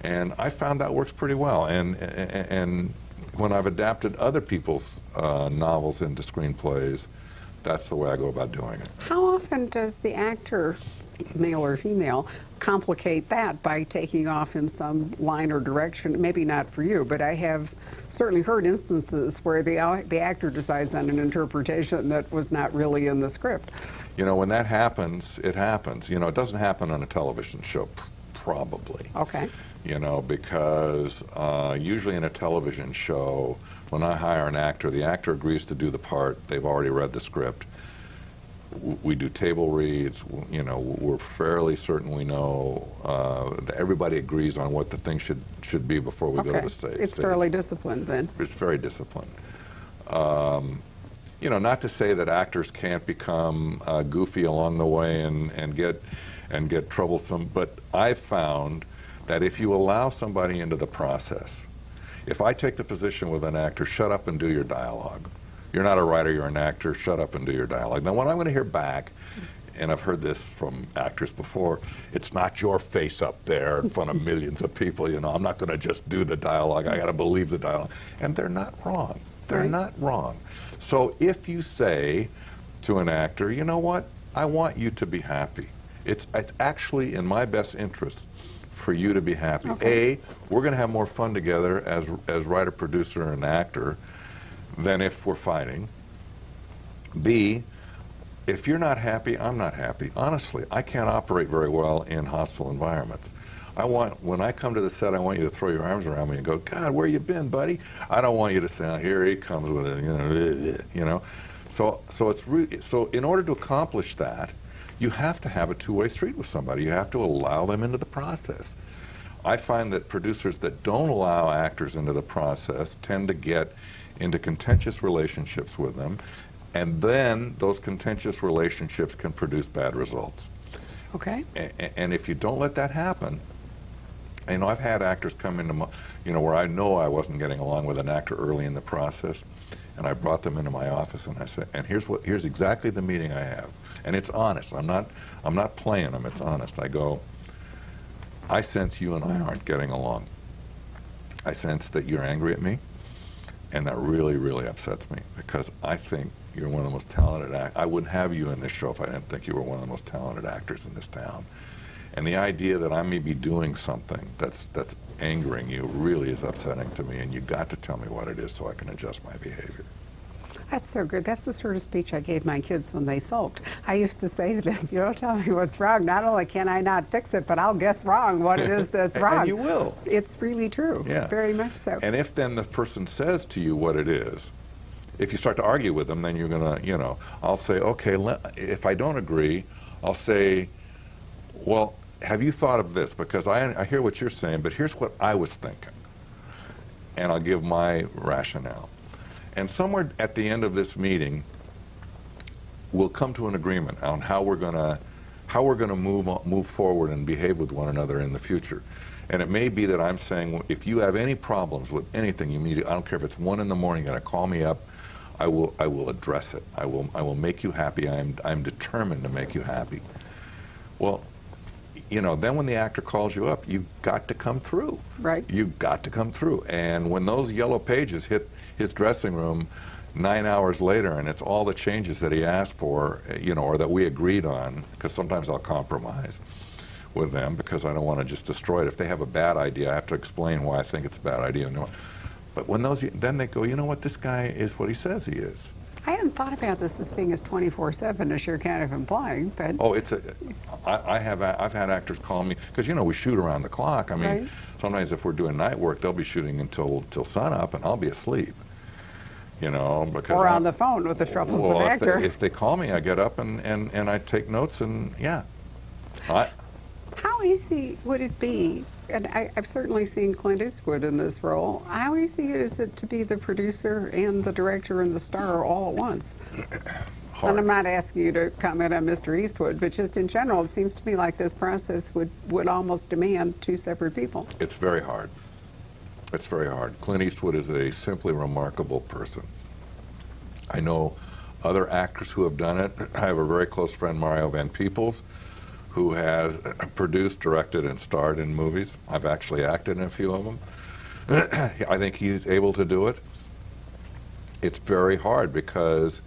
And I found that works pretty well. And when I've adapted other people's novels into screenplays, that's the way I go about doing it. How often does the actor, male or female, complicate that by taking off in some line or direction? Maybe not for you, but I have certainly heard instances where the actor decides on an interpretation that was not really in the script. You know, when that happens, it happens. You know, it doesn't happen on a television show, probably. Okay. You know, because usually in a television show, when I hire an actor, the actor agrees to do the part. They've already read the script. We do table reads. You know, we're fairly certain we know. Everybody agrees on what the thing should be before we go to the stage. It's fairly disciplined then. It's very disciplined. You know, not to say that actors can't become goofy along the way and get troublesome, but I've found that if you allow somebody into the process, if I take the position with an actor, shut up and do your dialogue. You're not a writer, you're an actor, shut up and do your dialogue. Now, what I'm going to hear back, and I've heard this from actors before, it's not your face up there in front of millions of people, you know, I'm not going to just do the dialogue, I got to believe the dialogue. And they're not wrong. They're not wrong. So if you say to an actor, you know what, I want you to be happy. It's actually in my best interest for you to be happy. Okay. A, we're going to have more fun together as writer, producer, and actor than if we're fighting. B, if you're not happy, I'm not happy. Honestly, I can't operate very well in hostile environments. When I come to the set, I want you to throw your arms around me and go, God, where you been, buddy? I don't want you to say, oh, here he comes with it, you know. So in order to accomplish that, you have to have a two-way street with somebody. You have to allow them into the process. I find that producers that don't allow actors into the process tend to get into contentious relationships with them, and then those contentious relationships can produce bad results. Okay. And if you don't let that happen, you know, I've had actors come into where I know I wasn't getting along with an actor early in the process, and I brought them into my office and I said, and here's exactly the meeting I have. And it's honest. I'm not playing them. It's honest. I go, I sense you and I aren't getting along. I sense that you're angry at me, and that really, really upsets me because I think you're one of the most talented actors. I wouldn't have you in this show if I didn't think you were one of the most talented actors in this town. And the idea that I may be doing something that's angering you really is upsetting to me, and you've got to tell me what it is so I can adjust my behavior. That's so good. That's the sort of speech I gave my kids when they sulked. I used to say to them, you don't tell me what's wrong. Not only can I not fix it, but I'll guess wrong what it is that's wrong. And you will. It's really true. Yeah. Very much so. And if then the person says to you what it is, if you start to argue with them, then you're going to, you know, I'll say, okay, if I don't agree, I'll say, well, have you thought of this? Because I hear what you're saying, but here's what I was thinking. And I'll give my rationale. And somewhere at the end of this meeting, we'll come to an agreement on how we're going to move forward and behave with one another in the future. And it may be that I'm saying, if you have any problems with anything, I don't care if it's 1 in the morning, you're going to call me up. I will address it. I will make you happy. I'm determined to make you happy. Well, you know, then when the actor calls you up, you've got to come through. Right. You've got to come through. And when those yellow pages hit his dressing room 9 hours later, and it's all the changes that he asked for, you know, or that we agreed on, because sometimes I'll compromise with them because I don't want to just destroy it. If they have a bad idea, I have to explain why I think it's a bad idea. But when then they go, you know what, this guy is what he says he is. I hadn't thought about this as being as 24/7 as you're kind of implying, but oh, I've had actors call me because you know we shoot around the clock. I mean, right. Sometimes if we're doing night work, they'll be shooting until sun up, and I'll be aslead. You know, because or on the phone with the troubles of an actor. If they call me, I get up and I take notes, and yeah. How easy would it be? And I've certainly seen Clint Eastwood in this role. How easy is it to be the producer and the director and the star all at once? Hard. And I'm not asking you to comment on Mr. Eastwood, but just in general, it seems to me like this process would almost demand 2 separate people. It's very hard. It's very hard. Clint Eastwood is a simply remarkable person. I know other actors who have done it. I have a very close friend, Mario Van Peebles, who has produced, directed, and starred in movies. I've actually acted in a few of them. I think he's able to do it. It's very hard because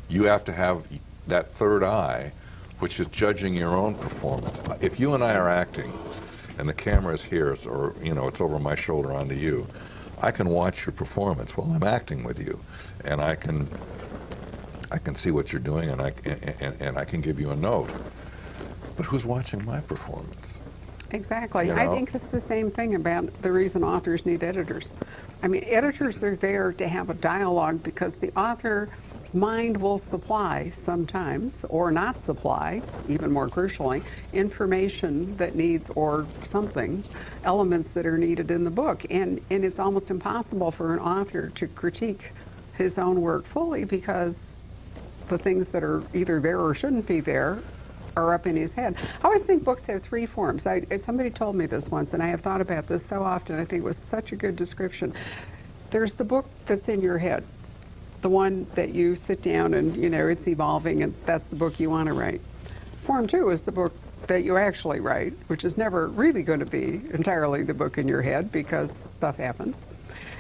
you have to have that third eye, which is judging your own performance. If you and I are acting, and the camera is here, or it's over my shoulder onto you, I can watch your performance while I'm acting with you, and I can see what you're doing, and I can give you a note. But who's watching my performance? Exactly. You know? I think it's the same thing about the reason authors need editors. I mean, editors are there to have a dialogue because the author's mind will supply sometimes, or not supply, even more crucially, information that needs, or something, elements that are needed in the book. And it's almost impossible for an author to critique his own work fully because the things that are either there or shouldn't be there are up in his head. I always think books have three forms. Somebody told me this once, and I have thought about this so often. I think it was such a good description. There's the book that's in your head, the one that you sit down and, it's evolving, and that's the book you want to write. Form two is the book that you actually write, which is never really going to be entirely the book in your head because stuff happens.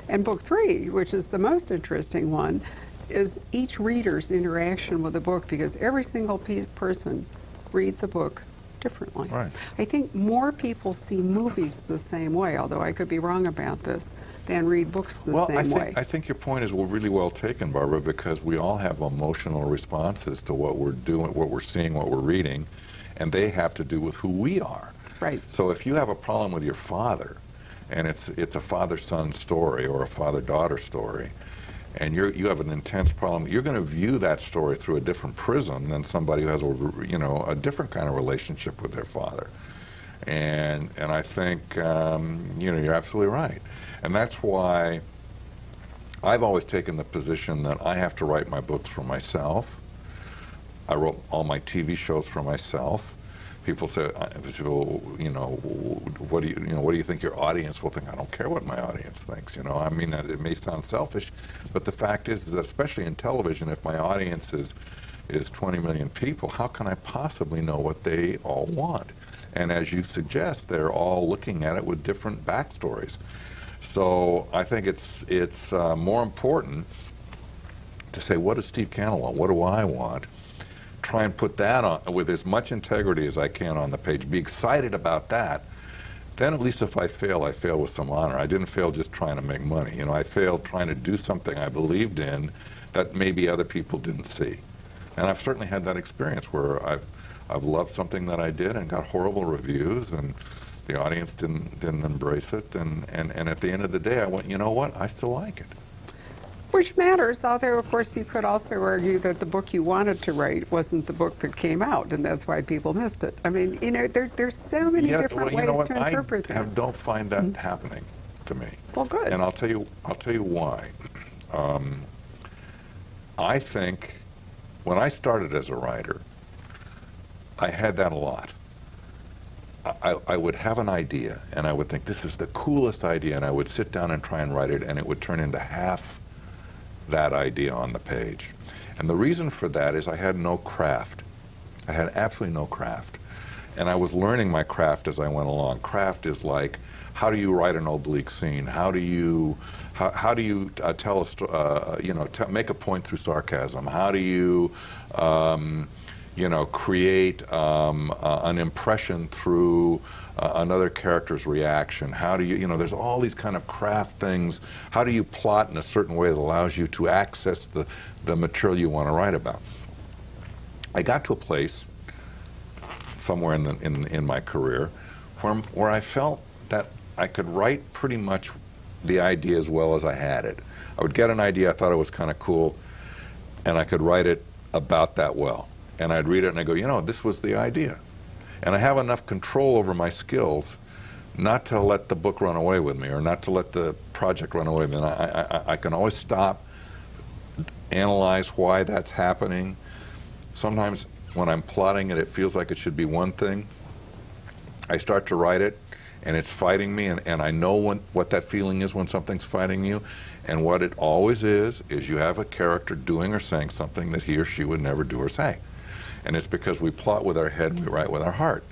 And book three, which is the most interesting one, is each reader's interaction with the book, because every single person reads a book differently. Right. I think more people see movies the same way, although I could be wrong about this, than read books the same way. I think your point is really well taken, Barbara, because we all have emotional responses to what we're doing, what we're seeing, what we're reading, and they have to do with who we are. Right. So if you have a problem with your father, and it's a father-son story or a father-daughter story, and you have an intense problem, you're going to view that story through a different prism than somebody who has a different kind of relationship with their father. And I think you're absolutely right. And that's why I've always taken the position that I have to write my books for myself. I wrote all my TV shows for myself. People say, what do you think your audience will think? I don't care what my audience thinks. I mean, it may sound selfish, but the fact is that especially in television, if my audience is 20 million people, how can I possibly know what they all want? And as you suggest, they're all looking at it with different backstories. So I think it's more important to say, what does Steve Cannell want? What do I want? Try and put that on with as much integrity as I can on the page. Be excited about that. Then at least if I fail with some honor. I didn't fail just trying to make money. I failed trying to do something I believed in that maybe other people didn't see. And I've certainly had that experience where I've loved something that I did and got horrible reviews, and the audience didn't embrace it. And at the end of the day, I went, you know what? I still like it. Which matters, although, of course, you could also argue that the book you wanted to write wasn't the book that came out, and that's why people missed it. I mean, there's so many different ways to interpret that. I don't find that happening to me. Well, good. And I'll tell you why. I think when I started as a writer, I had that a lot. I would have an idea, and I would think, this is the coolest idea, and I would sit down and try and write it, and it would turn into half that idea on the page. And the reason for that is I had no craft. I had absolutely no craft. And I was learning my craft as I went along. Craft is like, how do you write an oblique scene? How do you tell a story, make a point through sarcasm? How do you create an impression through another character's reaction? How do you, there's all these kind of craft things. How do you plot in a certain way that allows you to access the material you want to write about? I got to a place somewhere in my career where I felt that I could write pretty much the idea as well as I had it. I would get an idea, I thought it was kind of cool, and I could write it about that well. And I'd read it and I'd go, this was the idea. And I have enough control over my skills not to let the book run away with me, or not to let the project run away with me. And I can always stop, analyze why that's happening. Sometimes when I'm plotting it, it feels like it should be one thing. I start to write it, and it's fighting me, and I know what that feeling is when something's fighting you. And what it always is you have a character doing or saying something that he or she would never do or say. And it's because we plot with our head and we write with our heart.